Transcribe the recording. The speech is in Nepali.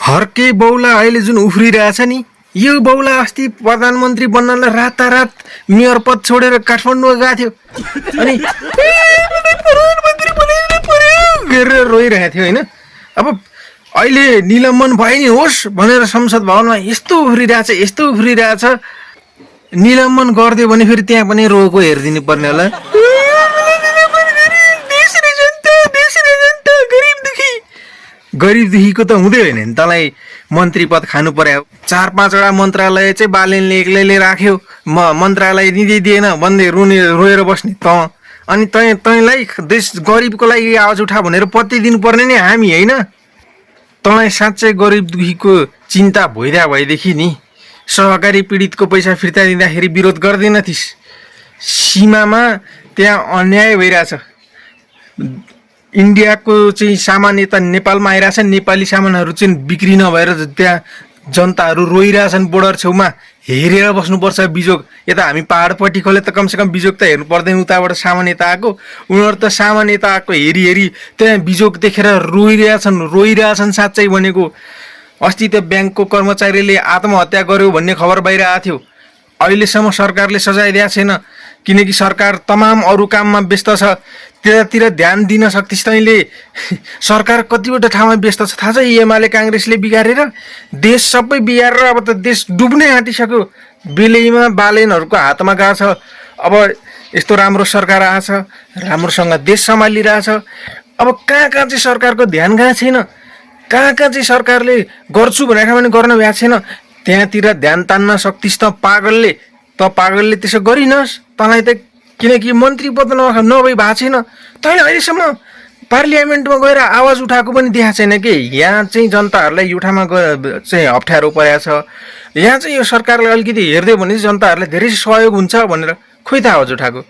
हर्के बौला अहिले जुन उफ्रिरहेछ नि, यो बौला अस्ति प्रधानमन्त्री बन्नलाई रातारात मेयर पद छोडेर काठमाडौँ गएको थियो अनि प्रधानमन्त्री बनाइदिनु पर्यो गरेर रोइरहेको थियो होइन। अब अहिले निलम्बन भए नि होस् भनेर संसद भवनमा यस्तो उफ्रिरहेछ निलम्बन गरिदियो भने फेरि त्यहाँ पनि रोको हेरिदिनु पर्ने होला। गरिब दुखीको त हुँदै होइन नि, तँलाई मन्त्री पद खानु पर्यो। 4-5वटा मन्त्रालय चाहिँ बालेनले एक्लैले राख्यो, मन्त्रालय दिँदैन भन्दै रोएर बस्ने त अनि तैँलाई देश गरिबको लागि आवाज उठा भनेर पत्ती दिनुपर्ने नै हामी होइन। तँलाई साँच्चै गरिब दुखीको चिन्ता भइदिएदेखि नि सहकारी पीडितको पैसा फिर्ता दिँदाखेरि विरोध गर्दैन थिइस्। सीमामा त्यहाँ अन्याय भइरहेछ, इन्डियाको चाहिँ सामान यता नेपालमा आइरहेछ, नेपाली सामानहरू चाहिँ बिक्री नभएर त्यहाँ जनताहरू रोइरहेछन् बोर्डर छेउमा, हेरेर बस्नुपर्छ बिजोग। यता हामी पहाडपट्टि खोले त कमसेकम बिजोग त हेर्नु पर्दैन, उताबाट सामान यता आएको, उनीहरू त सामान यता आएको हेरी त्यहाँ बिजोग देखेर रोइरहेछन् साँच्चै भनेको। अस्ति त ब्याङ्कको कर्मचारीले आत्महत्या गर्यो भन्ने खबर बाहिर आएको थियो। अहिलेसम्म सरकारले सजाय दिएको छैन किनकि सरकार तमाम अरू काममा व्यस्त छ, त्यतातिर ध्यान दिन सक्थिस् तैँले। सरकार कतिवटा ठाउँमा व्यस्त छ थाहा छ, एमाले काङ्ग्रेसले बिगारेर देश सबै बिगारेर अब त देश डुब्नै आँटिसक्यो, बेलैमा बालेनहरूको हातमा गएको छ। अब यस्तो राम्रो सरकार आएछ, राम्रोसँग देश सम्हालिरहेछ, अब कहाँ चाहिँ सरकारको ध्यान गएको छैन, कहाँ चाहिँ सरकारले गर्छु भनेर पनि गर्न भएको छैन। त्यहाँतिर ध्यान तान्न सक्थिस् त पागलले त्यसो गरिनस् तँलाई त, किनकि मन्त्री पद नभई भएको छैन। तैँले अहिलेसम्म पार्लियामेन्टमा गएर आवाज उठाएको पनि देखाएको छैन कि यहाँ चाहिँ जनताहरूलाई युठामा गएर चाहिँ अप्ठ्यारो परेको छ, यहाँ चाहिँ यो सरकारले अलिकति हेरिदियो भने जनताहरूलाई धेरै सहयोग हुन्छ भनेर खोइ त आवाज उठाएको।